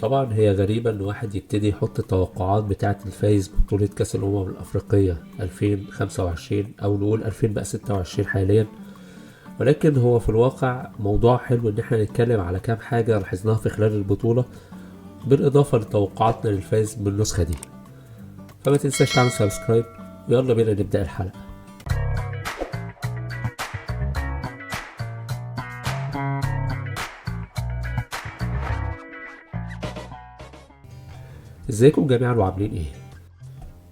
طبعا هي غريبة ان واحد يبتدي يحط التوقعات بتاعة الفايز ببطولة كأس الأمم الأفريقية 2025 أو نقول 2026 حاليا، ولكن هو في الواقع موضوع حلو ان احنا نتكلم على كام حاجة لاحظناها في خلال البطولة بالإضافة لتوقعاتنا للفايز من النسخة دي. فما تنساش تعمل سبسكرايب، يلا بينا نبدأ الحلقة. ازيكم جميعا وعاملين ايه؟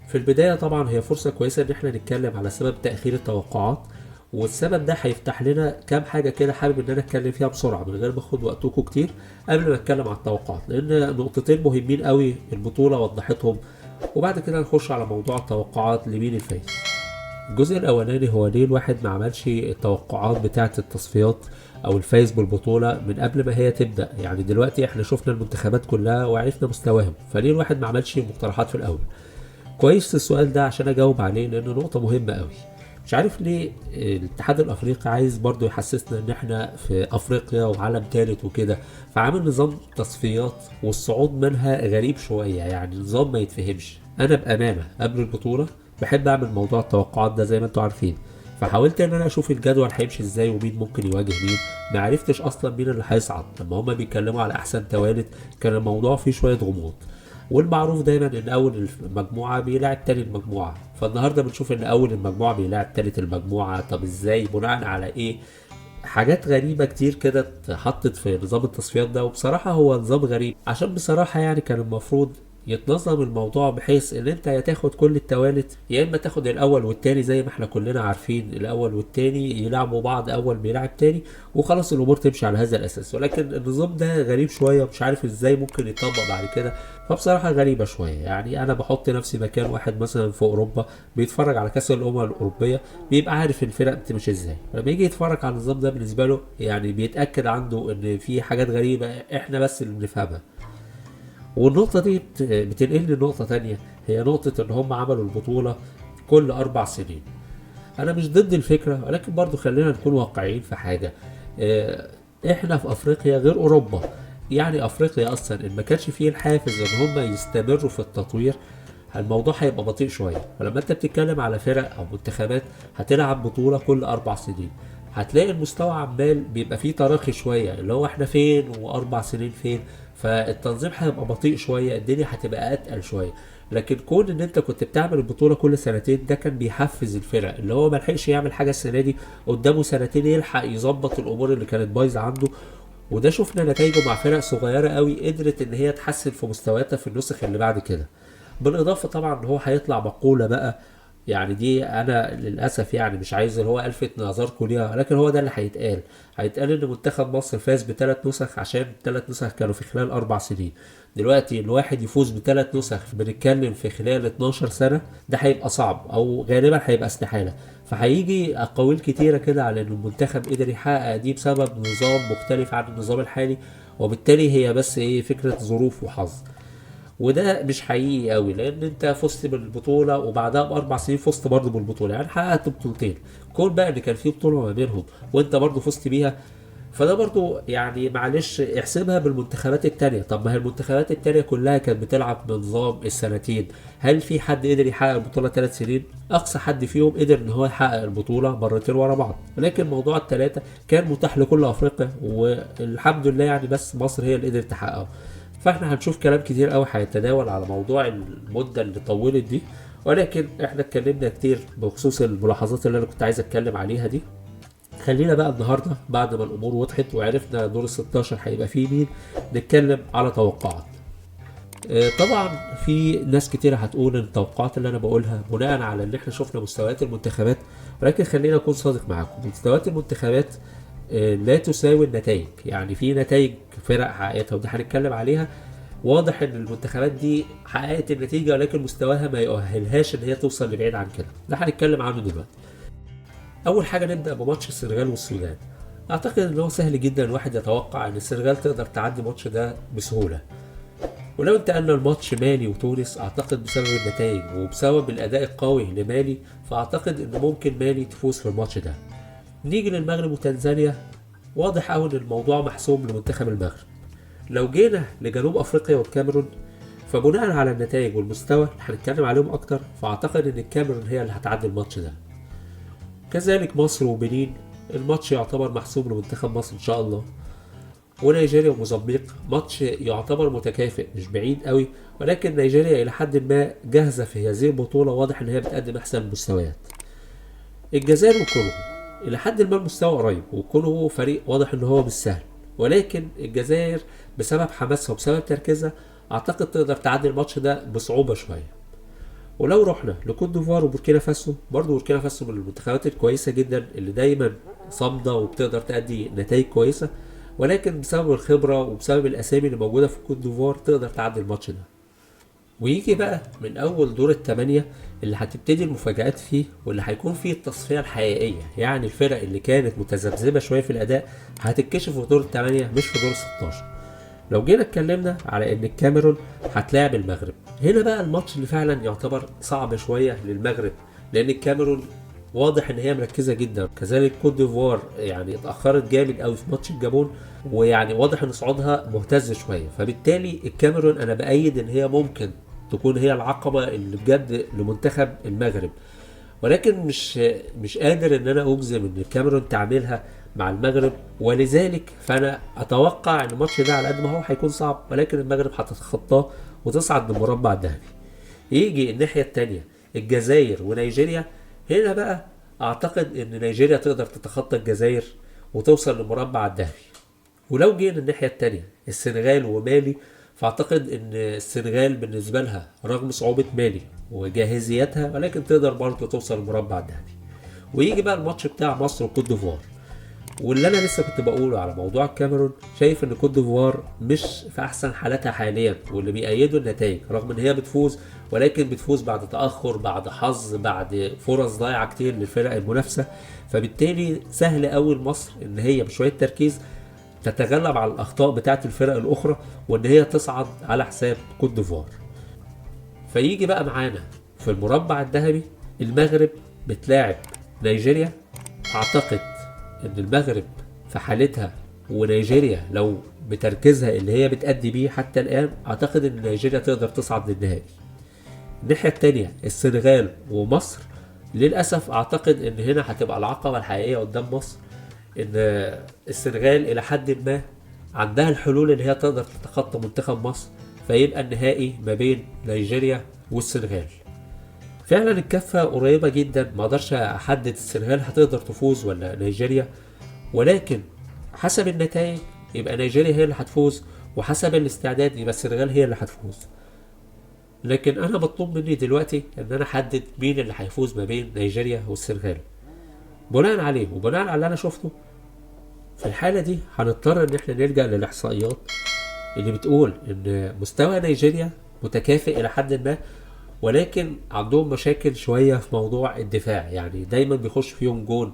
في البداية طبعا هي فرصة كويسة ان احنا نتكلم على سبب تأخير التوقعات، والسبب ده هيفتح لنا كام حاجة كده حابب ان انا اتكلم فيها بسرعة من غير ما اخد وقتكم كتير قبل ما اتكلم عن التوقعات، لان نقطتين مهمين قوي البطولة وضحتهم، وبعد كده نخش على موضوع التوقعات لمين الفايز. الجزء الاولاني هو ليه الواحد ما عملش التوقعات بتاعة التصفيات او الفايز بالبطولة من قبل ما هي تبدأ. يعني دلوقتي احنا شفنا المنتخبات كلها وعرفنا مستواهم، فليه الواحد ما عملش مقترحات في الاول؟ كويس السؤال ده عشان اجاوب عليه لانه نقطة مهمة قوي. مش عارف ليه الاتحاد الافريقي عايز برضو يحسسنا ان احنا في افريقيا وعالم ثالث وكده، فعامل نظام تصفيات والصعود منها غريب شوية، يعني نظام ما يتفهمش. انا بامانة قبل البطولة بحب اعمل موضوع التوقعات ده زي ما انتوا عارفين، فحاولت ان انا اشوف الجدول هيمشي ازاي ومين ممكن يواجه مين. ما عرفتش اصلا مين اللي هيصعد، لما هما بيتكلموا على احسن توالت كان الموضوع فيه شوية غموض. والمعروف دايما ان اول المجموعه بيلاعب تاني المجموعه، فالنهارده بنشوف ان اول المجموعه بيلاعب تالت المجموعه. طب ازاي؟ بناء على ايه؟ حاجات غريبة كتير كده اتحطت في نظام التصفيات ده، وبصراحة هو نظام غريب عشان بصراحة يعني كان المفروض يتنظم الموضوع بحيث ان انت يا تاخد كل التوالت يا اما تاخد الاول والتاني زي ما احنا كلنا عارفين الاول والتاني يلعبوا بعض، اول بيلعب تاني وخلاص الامور تمشي على هذا الاساس. ولكن النظام ده غريب شوية ومش عارف ازاي ممكن يتطبق بعد كده، فبصراحة غريبة شوية. يعني انا بحط نفسي مكان واحد مثلا في اوروبا بيتفرج على كاس الامم الاوروبية، بيبقى عارف الفرق بتمشي ازاي، لما يجي يتفرج على النظام ده بالنسبة له يعني بيتأكد عنده ان في حاجات غريبة احنا بس اللي بنفهمها. والنقطة دي بتنقلني لنقطة تانية، هي نقطة ان هم عملوا البطولة كل 4 سنين. انا مش ضد الفكرة، ولكن برضو خلينا نكون واقعيين في حاجة. احنا في افريقيا غير اوروبا. يعني افريقيا اصلا ان ما كانش فيه الحافز ان هم يستمروا في التطوير الموضوع هيبقى بطيء شوية. فلما انت بتتكلم على فرق او منتخبات هتلعب بطولة كل 4 سنين، هتلاقي المستوى عمال بيبقى فيه تراخي شوية، اللي هو احنا فين و4 سنين فين، فالتنظيم هيبقى بطيء شوية، الدنيا هتبقى اتقل شوية. لكن كون ان انت كنت بتعمل البطولة كل سنتين ده كان بيحفز الفرق، اللي هو ملحقش يعمل حاجة السنة دي قدامه سنتين يلحق يظبط الامور اللي كانت بايظة عنده. وده شفنا نتائجه مع فرق صغيرة قوي قدرت ان هي تحسن في مستوياتها في النسخ اللي بعد كده. بالاضافه طبعا ان هو هيطلع مقوله بقى، يعني دي انا للاسف يعني مش عايز اللي هو الفت نظركم ليها، لكن هو ده اللي هيتقال ان منتخب مصر فاز ب3 نسخ عشان 3 نسخ كانوا في خلال 4 سنين. دلوقتي الواحد يفوز ب3 نسخ بنتكلم في خلال 12 سنة، ده هيبقى صعب او غالبا هيبقى استحالة. فهيجي اقاويل كتيرة كده على ان المنتخب قدر يحقق دي بسبب نظام مختلف عن النظام الحالي، وبالتالي هي بس ايه فكرة ظروف وحظ. وده مش حقيقي قوي، لان انت فزت بالبطوله وبعدها ب4 سنين فزت برضه بالبطوله، يعني حققت بطولتين. كون بقى ان كان في بطوله ما بينهم وانت برضه فزت بيها، فده برضه يعني معلش احسبها بالمنتخبات التانية. طب ما هي المنتخبات التانية كلها كانت بتلعب بنظام السنتين، هل في حد قدر يحقق البطولة 3 سنين؟ أقصى حد فيهم قدر إن هو يحقق البطولة مرتين ورا بعض، لكن موضوع التلاتة كان متاح لكل أفريقيا والحمد لله يعني، بس مصر هي اللي قدرت تحققه. فاحنا هنشوف كلام كتير قوي هيتداول على موضوع المدة اللي طولت دي، ولكن احنا اتكلمنا كتير بخصوص الملاحظات اللي انا كنت عايز اتكلم عليها دي. خلينا بقى النهارده بعد ما الامور وضحت وعرفنا دور ال16 هيبقى فيه مين نتكلم على توقعات. طبعا في ناس كتير هتقول ان التوقعات اللي انا بقولها بناء على ان احنا شفنا مستويات المنتخبات، ولكن خلينا اكون صادق معاكم، مستويات المنتخبات لا تساوي النتائج. يعني في نتائج فرق حققتها وده هنتكلم عليها، واضح ان المنتخبات دي حققت النتيجه ولكن مستواها ما يؤهلهاش ان هي توصل لبعيد عن كده، ده هنتكلم عنه دلوقتي. اول حاجه نبدا بماتش السنغال والسودان. اعتقد ان هو سهل جدا الواحد يتوقع ان السنغال تقدر تعدي الماتش ده بسهوله. ولو انتقلنا الماتش مالي وتونس، اعتقد بسبب النتائج وبسبب الاداء القوي لمالي فاعتقد ان ممكن مالي تفوز في الماتش ده. نيجي للمغرب وتنزانيا، واضح قوي ان الموضوع محسوم لمنتخب المغرب، لو جينا لجنوب افريقيا والكاميرون، فبناء على النتائج والمستوى اللي هنتكلم عليهم اكتر، فاعتقد ان الكاميرون هي اللي هتعدي الماتش ده. كذلك مصر وبنين، الماتش يعتبر محسوم لمنتخب مصر ان شاء الله. ونيجيريا وموزمبيق ماتش يعتبر متكافئ مش بعيد قوي، ولكن نيجيريا الى حد ما جاهزه في هذه البطوله، واضح ان هي بتقدم احسن المستويات. الجزائر والكونغو الى حد ما المستوى قريب، والكونغو فريق واضح ان هو مش سهل، ولكن الجزائر بسبب حماسها وبسبب تركيزها اعتقد تقدر تعدي الماتش ده بصعوبه شويه. ولو رحنا لكوت ديفوار وبوركينا فاسو، برضه بوركينا فاسو من المنتخبات الكويسه جدا اللي دايما صامده وبتقدر تأدي نتائج كويسه، ولكن بسبب الخبره وبسبب الاسامي اللي موجوده في كوت ديفوار تقدر تعدي الماتش ده. ويجي بقى من اول دور الثمانيه اللي هتبتدي المفاجآت فيه، واللي هيكون فيه التصفيه الحقيقيه، يعني الفرق اللي كانت متذبذبه شويه في الاداء هتتكشف في دور الثمانيه مش في دور 16. لو جينا اتكلمنا على ان الكاميرون هتلاعب المغرب، هنا بقى الماتش اللي فعلا يعتبر صعب شويه للمغرب، لان الكاميرون واضح ان هي مركزه جدا. كذلك كوت ديفوار يعني اتاخرت جامد قوي في ماتش الجابون، ويعني واضح ان صعودها مهتز شويه، فبالتالي الكاميرون انا بايد ان هي ممكن تكون هي العقبه اللي بجد لمنتخب المغرب، ولكن مش قادر ان انا اجزم ان الكاميرون تعملها مع المغرب. ولذلك فانا اتوقع ان الماتش ده على قد ما هو هيكون صعب، ولكن المغرب هتتخطاه وتصعد بالمربع الذهبي. يجي الناحيه الثانيه الجزائر ونيجيريا، هنا بقى اعتقد ان نيجيريا تقدر تتخطى الجزائر وتوصل للمربع الذهبي. ولو جينا الناحيه الثانيه السنغال ومالي، فاعتقد ان السنغال بالنسبه لها رغم صعوبه مالي وجاهزيتها ولكن تقدر برضه توصل للمربع الذهبي. ويجي بقى الماتش بتاع مصر وكوت ديفوار، واللي انا لسه كنت بقوله على موضوع الكاميرون، شايف ان كوت ديفوار مش في احسن حالاتها حاليا، واللي بيأيدوا النتائج رغم ان هي بتفوز، ولكن بتفوز بعد تأخر، بعد حظ، بعد فرص ضايعه كتير للفرق المنافسه. فبالتالي سهل قوي لمصر ان هي بشويه تركيز تتغلب على الاخطاء بتاعه الفرق الاخرى، وان هي تصعد على حساب كوت ديفوار. فيجي بقى معانا في المربع الذهبي المغرب بتلاعب نيجيريا. اعتقد ان المغرب في حالتها ونيجيريا لو بتركيزها اللي هي بتأدي بيه حتى الآن، اعتقد ان نيجيريا تقدر تصعد للنهائي. الناحية التانية السنغال ومصر، للأسف اعتقد ان هنا هتبقى العقبة الحقيقية قدام مصر، ان السنغال الى حد ما عندها الحلول اللي هي تقدر تتخطى منتخب مصر، فيبقى النهائي ما بين نيجيريا والسنغال. فعلا الكفة قريبة جدا، ما اقدرش احدد السنغال هتقدر تفوز ولا نيجيريا، ولكن حسب النتائج يبقى نيجيريا هي اللي هتفوز، وحسب الاستعداد يبقى السنغال هي اللي هتفوز. لكن انا مطلوب مني دلوقتي ان انا احدد مين اللي هيفوز ما بين نيجيريا والسنغال بناء عليه وبناء على اللي انا شفته. في الحالة دي هنضطر ان احنا نلجأ للاحصائيات اللي بتقول ان مستوى نيجيريا متكافئ الى حد ما، ولكن عندهم مشاكل شوية في موضوع الدفاع، يعني دايما بيخش فيهم جون،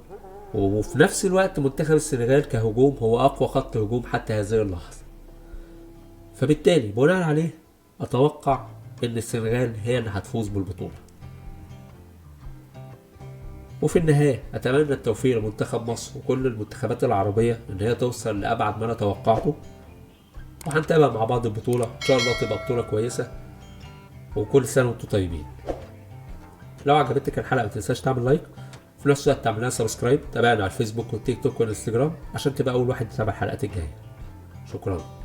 وفي نفس الوقت منتخب السنغال كهجوم هو اقوى خط هجوم حتى هذه اللحظة. فبالتالي بناء عليه اتوقع ان السنغال هي اللي هتفوز بالبطولة. وفي النهاية اتمنى التوفيق لمنتخب مصر وكل المنتخبات العربية ان هي توصل لابعد ما انا توقعته، وهنتابع مع بعض البطولة ان شاء الله تبقى بطولة كويسة، وكل سنة وانتم طيبين. لو عجبتك الحلقة ما تنساش تعمل لايك، في نفس الوقت تعمل لنا سبسكرايب، تابعنا على الفيسبوك والتيك توك والانستجرام عشان تبقى اول واحد يتابع الحلقات الجاية. شكرا.